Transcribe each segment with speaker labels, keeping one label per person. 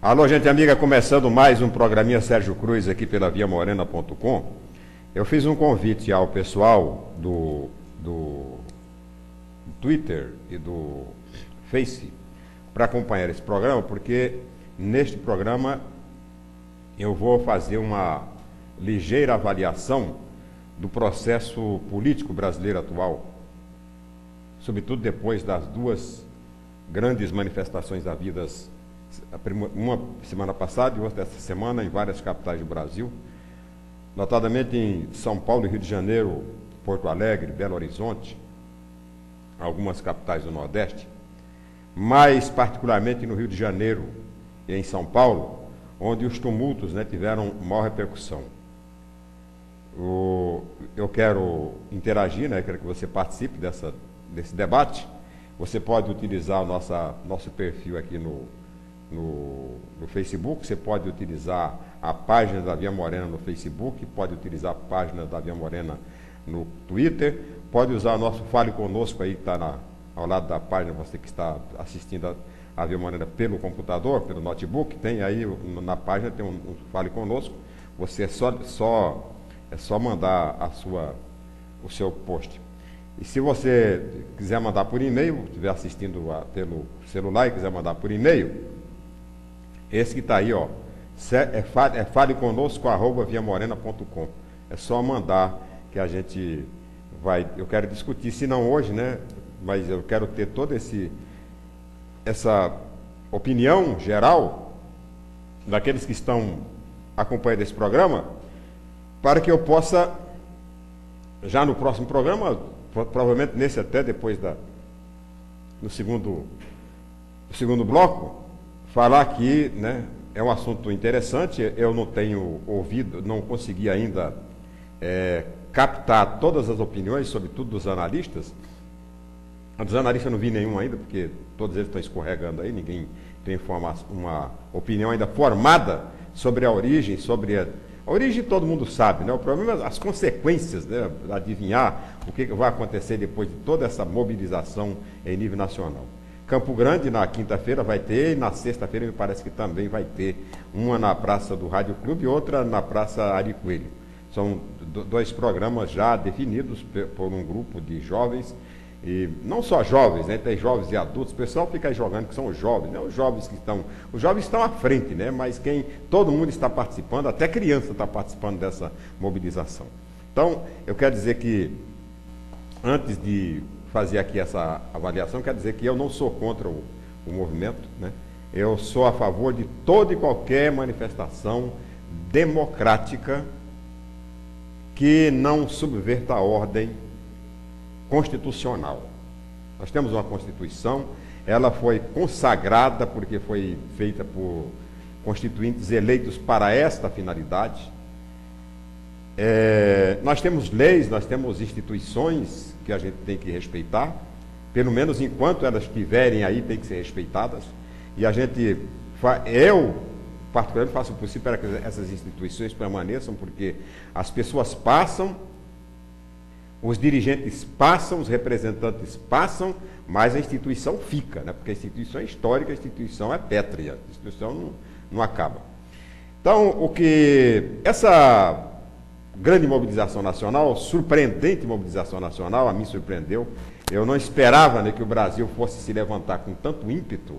Speaker 1: Alô, gente amiga, começando mais um programinha Sérgio Cruz aqui pela viamorena.com. Eu fiz um convite ao pessoal do Twitter e do Face para acompanhar esse programa, porque neste programa eu vou fazer uma ligeira avaliação do processo político brasileiro atual, sobretudo depois das duas grandes manifestações havidas, uma semana passada e outra essa semana, em várias capitais do Brasil, notadamente em São Paulo e Rio de Janeiro, Porto Alegre, Belo Horizonte, algumas capitais do Nordeste, mais particularmente no Rio de Janeiro e em São Paulo, onde os tumultos tiveram maior repercussão. Eu quero interagir, quero que você participe desse debate. Você pode utilizar o nosso perfil aqui no Facebook, você pode utilizar a página da Via Morena no Facebook, pode utilizar a página da Via Morena no Twitter, pode usar o nosso Fale Conosco aí, que está ao lado da página, você que está assistindo a Via Morena pelo computador, pelo notebook, tem aí na página, tem um Fale Conosco, você é só mandar o seu post. E se você quiser mandar por e-mail, estiver assistindo pelo celular e quiser mandar por e-mail, esse que está aí, é faleconosco@viamorena.com. É só mandar que a gente vai. Eu quero discutir, se não hoje, mas eu quero ter toda essa opinião geral daqueles que estão acompanhando esse programa, para que eu possa, já no próximo programa, provavelmente nesse até depois no segundo bloco, falar que é um assunto interessante. Eu não tenho ouvido, não consegui ainda captar todas as opiniões, sobretudo dos analistas. Dos analistas eu não vi nenhum ainda, porque todos eles estão escorregando aí, ninguém tem uma opinião ainda formada sobre a origem, a origem todo mundo sabe, o problema é as consequências, adivinhar o que vai acontecer depois de toda essa mobilização em nível nacional. Campo Grande, na quinta-feira, vai ter, e na sexta-feira me parece que também vai ter, uma na Praça do Rádio Clube e outra na Praça Ari Coelho. São dois programas já definidos por um grupo de jovens, e não só jovens, tem jovens e adultos. O pessoal fica aí jogando que são os jovens, os jovens estão à frente, mas todo mundo está participando, até criança está participando dessa mobilização. Então, eu quero dizer que, antes de fazer aqui essa avaliação, quero dizer que eu não sou contra o movimento, eu sou a favor de toda e qualquer manifestação democrática que não subverta a ordem constitucional. Nós temos uma Constituição, ela foi consagrada porque foi feita por constituintes eleitos para esta finalidade. Nós temos leis, nós temos instituições que a gente tem que respeitar, pelo menos enquanto elas estiverem aí, tem que ser respeitadas. E eu particularmente faço o possível para que essas instituições permaneçam, porque as pessoas passam, os dirigentes passam, os representantes passam, mas a instituição fica, porque a instituição é histórica, a instituição é pétrea, a instituição não acaba. Então, essa grande mobilização nacional, surpreendente mobilização nacional, a mim surpreendeu. Eu não esperava que o Brasil fosse se levantar com tanto ímpeto,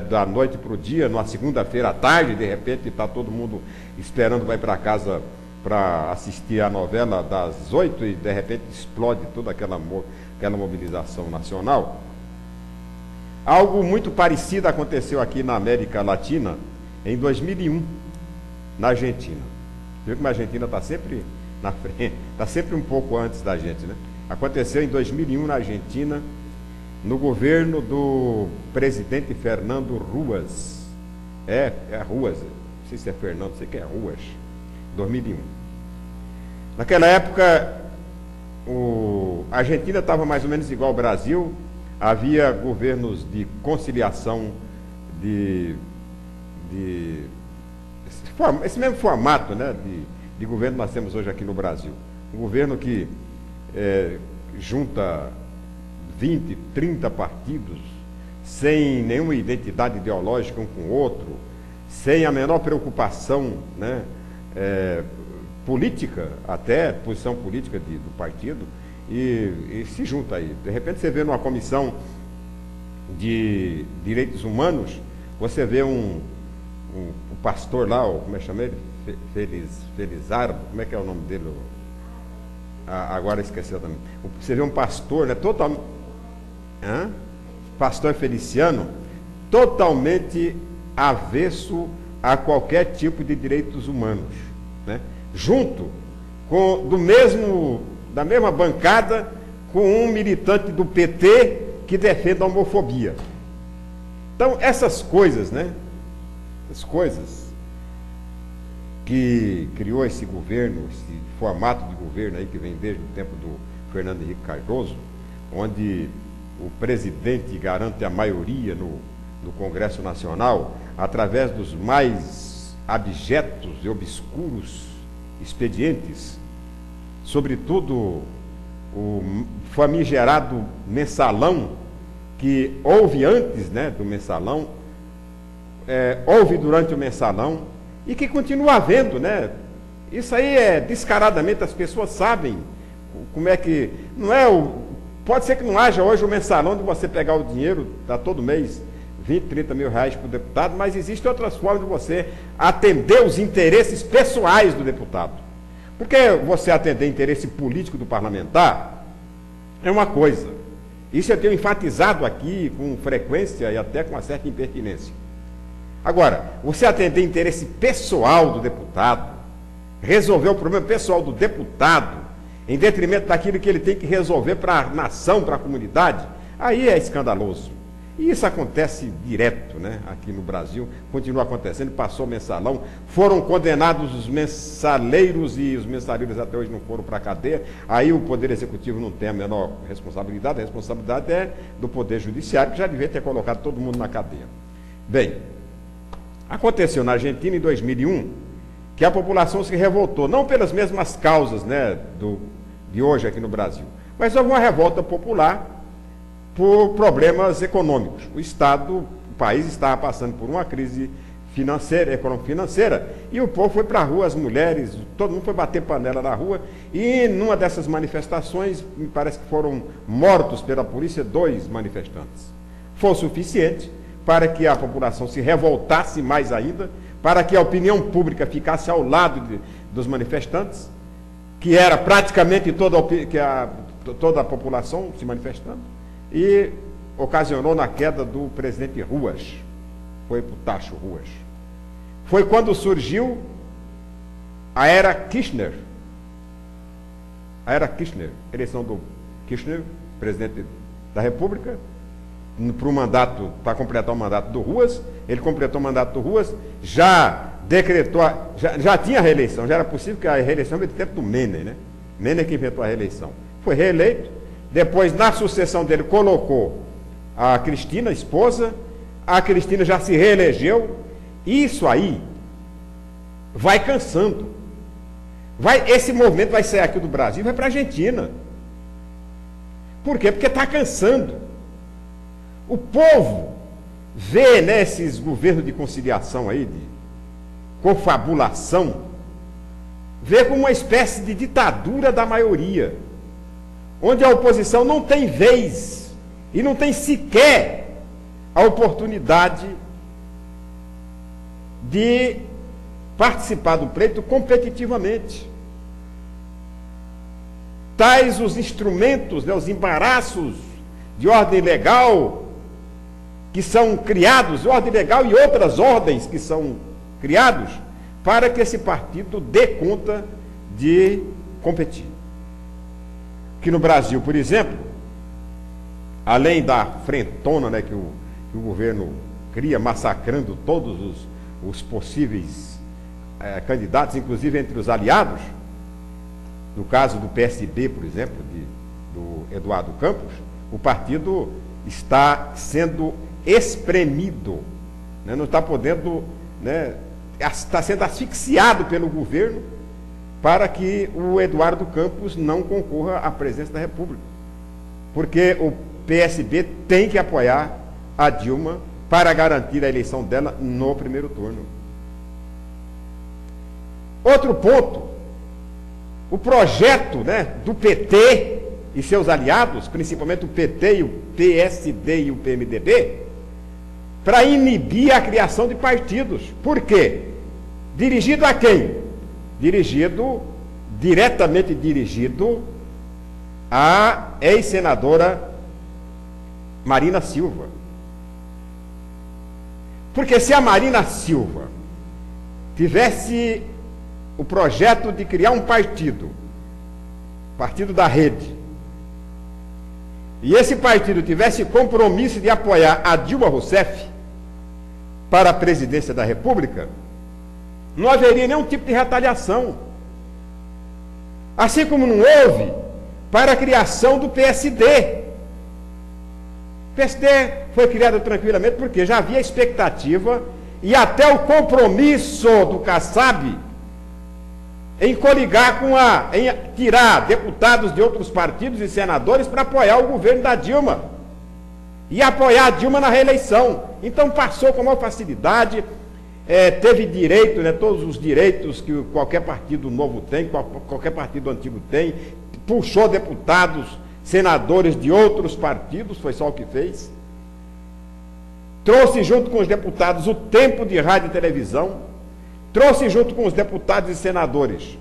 Speaker 1: da noite para o dia, numa segunda-feira à tarde, de repente está todo mundo esperando, vai para casa para assistir a novela das 8 e de repente explode toda aquela mobilização nacional. Algo muito parecido aconteceu aqui na América Latina em 2001, na Argentina. Você viu como a Argentina está sempre na frente, está sempre um pouco antes da gente, Aconteceu em 2001 na Argentina, no governo do presidente Fernando Ruas. Ruas, não sei se é Fernando, não sei que é Ruas, 2001. Naquela época, a Argentina estava mais ou menos igual ao Brasil, havia governos de conciliação, esse mesmo formato de governo nós temos hoje aqui no Brasil. Um governo que junta 20, 30 partidos, sem nenhuma identidade ideológica um com o outro, sem a menor preocupação, né, política, até posição política do partido, e se junta aí. De repente você vê numa comissão de direitos humanos, você vê um pastor lá, como é que chama ele? Felizardo, como é que é o nome dele? Agora esqueceu também. Você vê um pastor, né, totalmente... Pastor Feliciano, totalmente avesso a qualquer tipo de direitos humanos, né? Junto com da mesma bancada com um militante do PT que defende a homofobia. Então, essas coisas, né? As coisas que criou esse governo, esse formato de governo aí que vem desde o tempo do Fernando Henrique Cardoso, onde o presidente garante a maioria no Congresso Nacional, através dos mais abjetos e obscuros expedientes, sobretudo o famigerado mensalão, que houve antes, né, do mensalão, houve durante o mensalão, e que continua havendo, né? Isso aí descaradamente, as pessoas sabem como é que... Não é pode ser que não haja hoje o mensalão de você pegar o dinheiro, dá todo mês 20, 30 mil reais para o deputado, mas existem outras formas de você atender os interesses pessoais do deputado. Porque você atender interesse político do parlamentar é uma coisa. Isso eu tenho enfatizado aqui com frequência e até com uma certa impertinência. Agora, você atender interesse pessoal do deputado, resolver o problema pessoal do deputado, em detrimento daquilo que ele tem que resolver para a nação, para a comunidade, aí é escandaloso. E isso acontece direto, né? Aqui no Brasil, continua acontecendo, passou o mensalão, foram condenados os mensaleiros e os mensaleiros até hoje não foram para a cadeia, aí o Poder Executivo não tem a menor responsabilidade, a responsabilidade é do Poder Judiciário, que já devia ter colocado todo mundo na cadeia. Bem, aconteceu na Argentina em 2001, que a população se revoltou, não pelas mesmas causas, né, de hoje aqui no Brasil, mas houve uma revolta popular por problemas econômicos. O país estava passando por uma crise financeira, econômico-financeira, e o povo foi para a rua, as mulheres, todo mundo foi bater panela na rua, e numa dessas manifestações, me parece que foram mortos pela polícia 2 manifestantes. Foi o suficiente para que a população se revoltasse mais ainda, para que a opinião pública ficasse ao lado dos manifestantes, que era praticamente toda a população se manifestando, e ocasionou na queda do presidente Ruas, foi para o tacho Ruas. Foi quando surgiu a era Kirchner, eleição do Kirchner, presidente da República, para completar o mandato do Ruas. Ele completou o mandato do Ruas, já decretou, já tinha a reeleição, já era possível, que a reeleição veio do tempo do Menem, né? Menem que inventou a reeleição. Foi reeleito, depois na sucessão dele colocou a Cristina, a esposa, a Cristina já se reelegeu, e isso aí vai cansando. Esse movimento vai sair aqui do Brasil e vai para a Argentina. Por quê? Porque está cansando. O povo vê nesses governos de conciliação aí, de confabulação, vê como uma espécie de ditadura da maioria, onde a oposição não tem vez e não tem sequer a oportunidade de participar do pleito competitivamente. Tais os instrumentos, né, os embaraços de ordem legal que são criados, ordem legal e outras ordens que são criados, para que esse partido dê conta de competir. Aqui no Brasil, por exemplo, além da frentona, né, que o governo cria, massacrando todos os possíveis candidatos, inclusive entre os aliados, no caso do PSB, por exemplo, do Eduardo Campos, o partido está sendo espremido, né, não está podendo, né, está sendo asfixiado pelo governo para que o Eduardo Campos não concorra à presidência da República. Porque o PSB tem que apoiar a Dilma para garantir a eleição dela no primeiro turno. Outro ponto, o projeto, né, do PT e seus aliados, principalmente o PT, o PSD e o PMDB, para inibir a criação de partidos. Por quê? Dirigido a quem? Diretamente dirigido à ex-senadora Marina Silva. Porque se a Marina Silva tivesse o projeto de criar um partido da Rede, e esse partido tivesse compromisso de apoiar a Dilma Rousseff para a presidência da República, não haveria nenhum tipo de retaliação. Assim como não houve para a criação do PSD. O PSD foi criado tranquilamente porque já havia expectativa e até o compromisso do Kassab em coligar em tirar deputados de outros partidos e senadores para apoiar o governo da Dilma e apoiar a Dilma na reeleição. Então passou com maior facilidade, teve direito, né, todos os direitos que qualquer partido novo tem, qualquer partido antigo tem, puxou deputados, senadores de outros partidos, foi só o que fez, trouxe junto com os deputados o tempo de rádio e televisão, trouxe junto com os deputados e senadores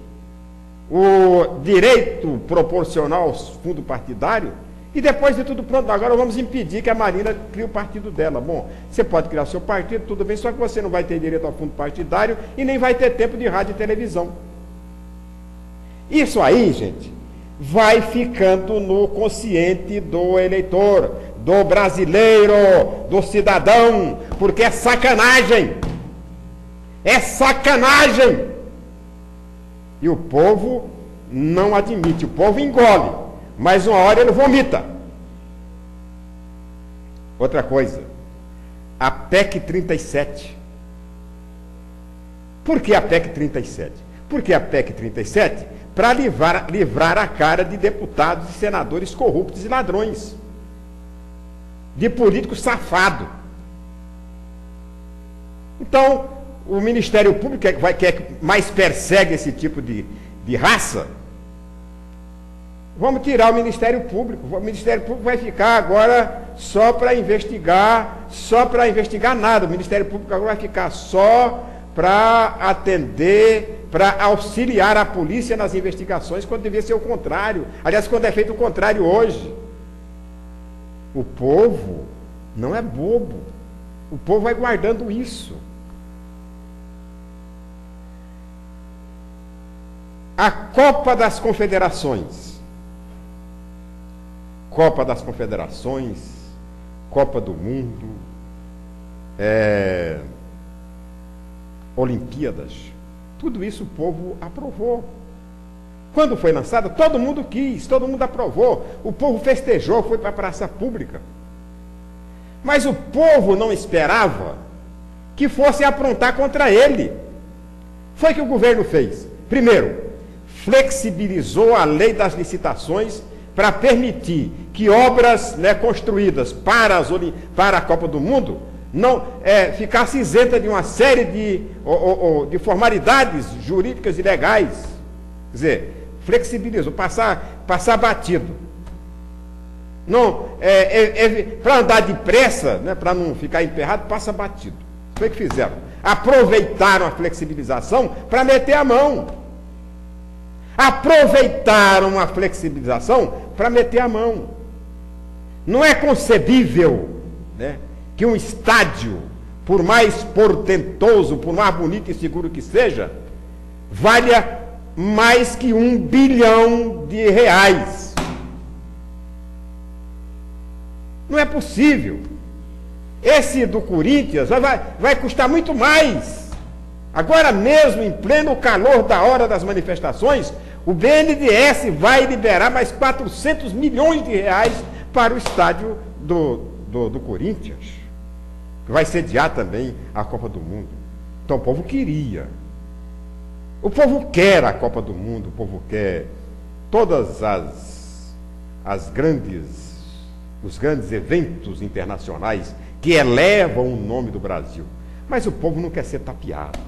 Speaker 1: o direito proporcional ao fundo partidário, e depois de tudo pronto, agora vamos impedir que a Marina crie o partido dela. Bom, você pode criar o seu partido, tudo bem, só que você não vai ter direito ao fundo partidário e nem vai ter tempo de rádio e televisão. Isso aí, gente, vai ficando no consciente do eleitor, do brasileiro, do cidadão, porque é sacanagem. É sacanagem! E o povo não admite, o povo engole, mas uma hora ele vomita. Outra coisa, a PEC 37. Por que a PEC 37? Porque a PEC 37, para livrar a cara de deputados e senadores corruptos e ladrões, de políticos safados. Então, o Ministério Público, que mais persegue esse tipo de raça, vamos tirar o Ministério Público. O Ministério Público vai ficar agora só para investigar nada. O Ministério Público agora vai ficar só para atender, para auxiliar a polícia nas investigações, quando devia ser o contrário. Aliás, quando é feito o contrário hoje. O povo não é bobo. O povo vai guardando isso. A Copa das Confederações, Copa do Mundo, Olimpíadas, tudo isso o povo aprovou. Quando foi lançada, todo mundo quis, todo mundo aprovou, o povo festejou, foi para a praça pública. Mas o povo não esperava que fosse aprontar contra ele. Foi o que o governo fez. Primeiro, flexibilizou a lei das licitações para permitir que obras, né, construídas para a Copa do Mundo não ficasse isenta de uma série de formalidades jurídicas e legais. Quer dizer, flexibilizou, passar batido. Não, para andar depressa, né, para não ficar emperrado, passa batido. Foi o que fizeram. Aproveitaram a flexibilização para meter a mão. Aproveitaram a flexibilização para meter a mão. Não é concebível, né, que um estádio, por mais portentoso, por mais bonito e seguro que seja, valha mais que R$1 bilhão. Não é possível. Esse do Corinthians vai custar muito mais. Agora mesmo, em pleno calor da hora das manifestações, o BNDES vai liberar mais R$400 milhões para o estádio do Corinthians, que vai sediar também a Copa do Mundo. Então o povo queria. O povo quer a Copa do Mundo, o povo quer todas os grandes eventos internacionais que elevam o nome do Brasil. Mas o povo não quer ser tapeado.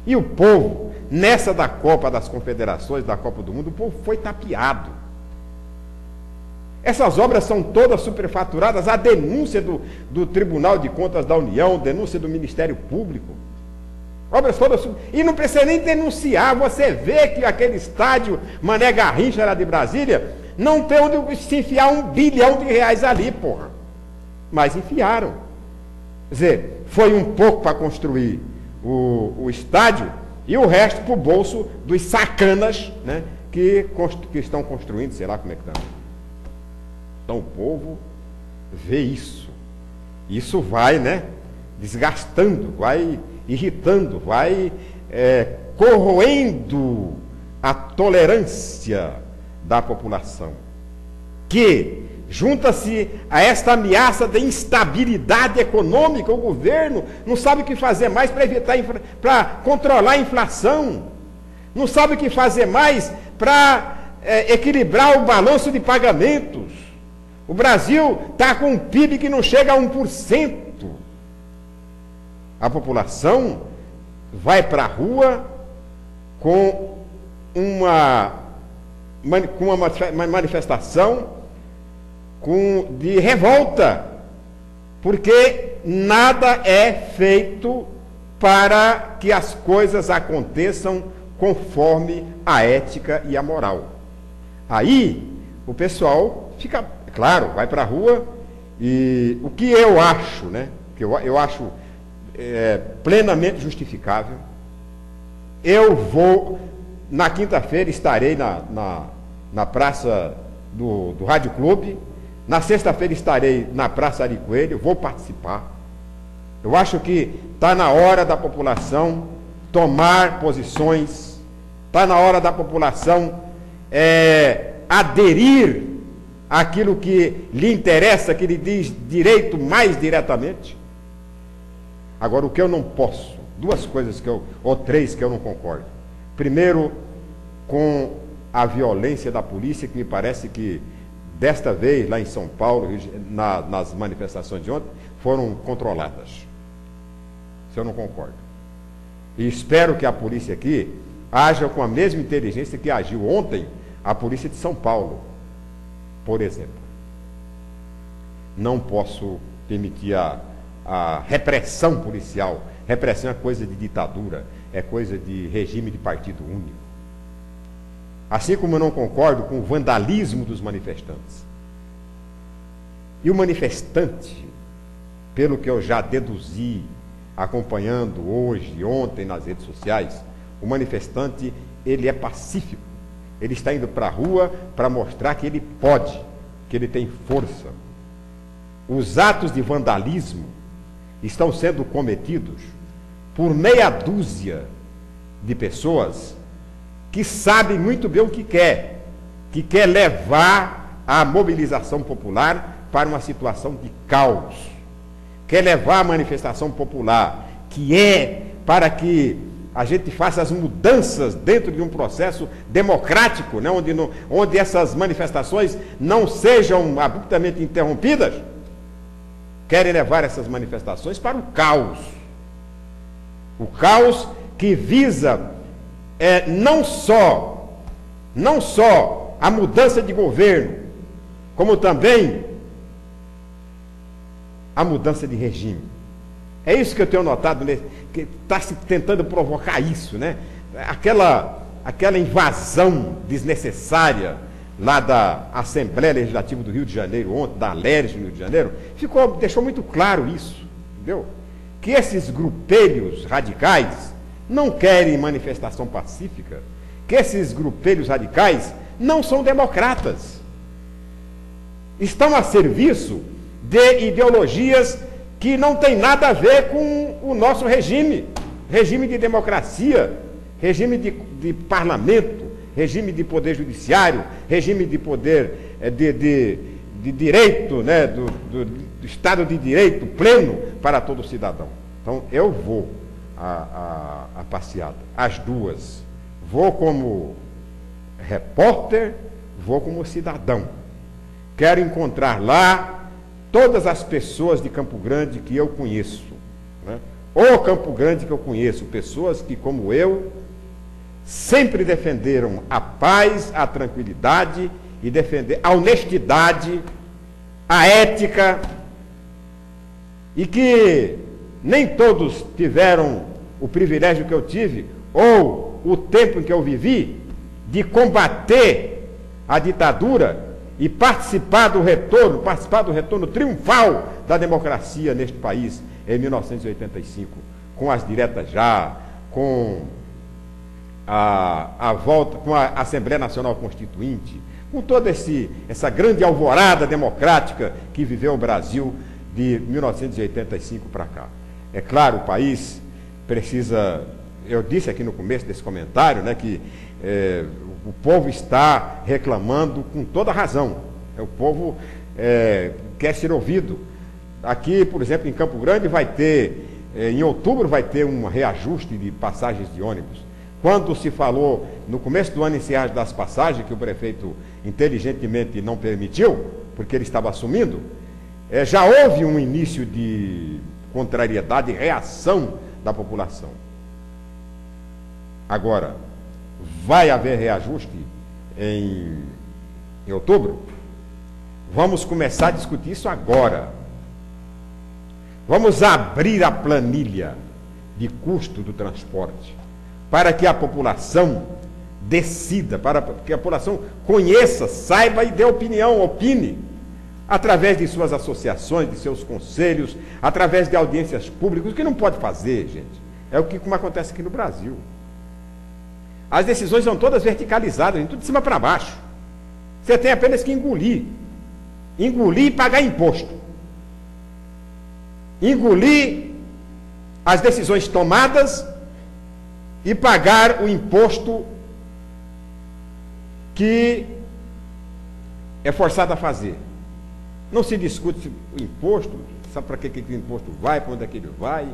Speaker 1: E o povo nessa da Copa das Confederações, da Copa do Mundo, o povo foi tapeado. Essas obras são todas superfaturadas, a denúncia do Tribunal de Contas da União, denúncia do Ministério Público. Obras todas. E não precisa nem denunciar, você vê que aquele estádio Mané Garrincha lá de Brasília não tem onde se enfiar R$1 bilhão ali, porra. Mas enfiaram. Quer dizer, foi um pouco para construir o estádio e o resto para o bolso dos sacanas, né, que estão construindo, sei lá como é que está. Então o povo vê isso. Isso vai, né, desgastando, vai irritando, vai corroendo a tolerância da população, que junta-se a esta ameaça de instabilidade econômica. O governo não sabe o que fazer mais para evitar, para controlar a inflação, não sabe o que fazer mais para equilibrar o balanço de pagamentos. O Brasil está com um PIB que não chega a 1%. A população vai para a rua com uma manifestação de revolta, porque nada é feito para que as coisas aconteçam conforme a ética e a moral. Aí o pessoal fica, claro, vai para a rua, e o que eu acho, né, que eu acho plenamente justificável. Eu vou, na quinta-feira, estarei na praça do Rádio Clube, na sexta-feira estarei na Praça Ari Coelho, vou participar. Eu acho que está na hora da população tomar posições, está na hora da população aderir àquilo que lhe interessa, que lhe diz direito mais diretamente. Agora, o que eu não posso, duas coisas ou três que eu não concordo. Primeiro, com a violência da polícia, que me parece que desta vez, lá em São Paulo, nas manifestações de ontem, foram controladas. Isso eu não concordo. E espero que a polícia aqui haja com a mesma inteligência que agiu ontem a polícia de São Paulo, por exemplo. Não posso permitir a repressão policial. Repressão é coisa de ditadura, é coisa de regime de partido único. Assim como eu não concordo com o vandalismo dos manifestantes. E o manifestante, pelo que eu já deduzi, acompanhando hoje e ontem nas redes sociais, o manifestante, ele é pacífico. Ele está indo para a rua para mostrar que ele pode, que ele tem força. Os atos de vandalismo estão sendo cometidos por meia dúzia de pessoas que sabem muito bem o que quer levar a mobilização popular para uma situação de caos, quer levar a manifestação popular, que é para que a gente faça as mudanças dentro de um processo democrático, né, onde essas manifestações não sejam abruptamente interrompidas. Querem levar essas manifestações para o caos. O caos que visa não só a mudança de governo, como também a mudança de regime. É isso que eu tenho notado, que está se tentando provocar isso, né? Aquela invasão desnecessária lá da Assembleia Legislativa do Rio de Janeiro ontem, da Alerj no Rio de Janeiro, deixou muito claro isso, entendeu? Que esses grupelhos radicais não querem manifestação pacífica, que esses grupelhos radicais não são democratas. Estão a serviço de ideologias que não tem nada a ver com o nosso regime de democracia, regime de parlamento, regime de poder judiciário, regime de poder de direito, né, do Estado de Direito pleno para todo cidadão. Então, eu vou à passeada, as duas. Vou como repórter, vou como cidadão. Quero encontrar lá todas as pessoas de Campo Grande que eu conheço, né? O Campo Grande que eu conheço, pessoas que, como eu, sempre defenderam a paz, a tranquilidade e defender a honestidade, a ética, e que nem todos tiveram o privilégio que eu tive, ou o tempo em que eu vivi, de combater a ditadura e participar do retorno triunfal da democracia neste país em 1985, com as diretas já, com a volta, com a Assembleia Nacional Constituinte, com toda essa grande alvorada democrática que viveu o Brasil de 1985 para cá. É claro, o país precisa, eu disse aqui no começo desse comentário, né, que o povo está reclamando com toda razão. O povo quer ser ouvido. Aqui, por exemplo, em Campo Grande vai ter, em outubro vai ter um reajuste de passagens de ônibus. Quando se falou no começo do ano encerrado das passagens, que o prefeito inteligentemente não permitiu, porque ele estava assumindo, já houve um início de contrariedade e reação da população. Agora, vai haver reajuste em outubro? Vamos começar a discutir isso agora. Vamos abrir a planilha de custo do transporte para que a população decida, para que a população conheça, saiba e dê opinião, opine, através de suas associações, de seus conselhos, através de audiências públicas. O que não pode fazer, gente, é como acontece aqui no Brasil. As decisões são todas verticalizadas, tudo de cima para baixo. Você tem apenas que engolir e pagar imposto. Engolir as decisões tomadas e pagar o imposto que é forçado a fazer. Não se discute o imposto, sabe para que o imposto vai, para onde é que ele vai.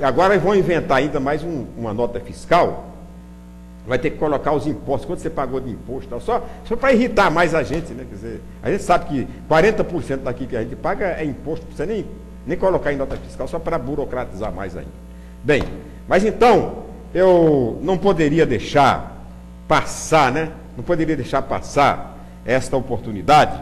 Speaker 1: Agora vão inventar ainda mais uma nota fiscal. Vai ter que colocar os impostos, quanto você pagou de imposto, só para irritar mais a gente, né? Quer dizer, a gente sabe que 40% daqui que a gente paga é imposto, não precisa nem colocar em nota fiscal, só para burocratizar mais ainda. Bem, mas então, eu não poderia deixar passar, né? Não poderia deixar passar esta oportunidade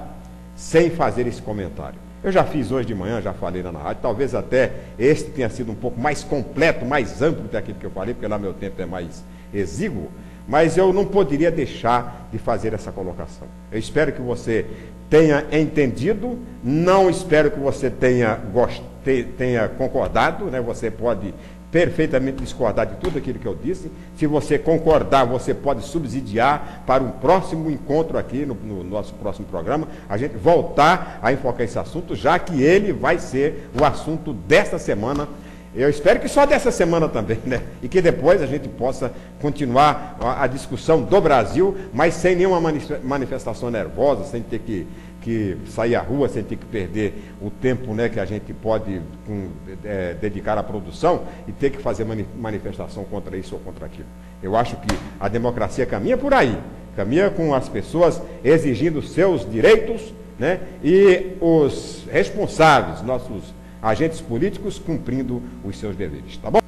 Speaker 1: sem fazer esse comentário. Eu já fiz hoje de manhã, já falei lá na rádio, talvez até este tenha sido um pouco mais completo, mais amplo do que aquilo que eu falei, porque lá meu tempo é mais exíguo, mas eu não poderia deixar de fazer essa colocação. Eu espero que você tenha entendido, não espero que você tenha concordado, né? Você pode perfeitamente discordar de tudo aquilo que eu disse. Se você concordar, você pode subsidiar para um próximo encontro aqui no nosso próximo programa, a gente voltar a enfocar esse assunto, já que ele vai ser o assunto desta semana. Eu espero que só dessa semana também, né? E que depois a gente possa continuar a discussão do Brasil, mas sem nenhuma manifestação nervosa, sem ter que sair à rua, sem ter que perder o tempo, né, que a gente pode dedicar à produção e ter que fazer manifestação contra isso ou contra aquilo. Eu acho que a democracia caminha por aí, caminha com as pessoas exigindo seus direitos, né, e os responsáveis, nossos agentes políticos, cumprindo os seus deveres. Tá bom?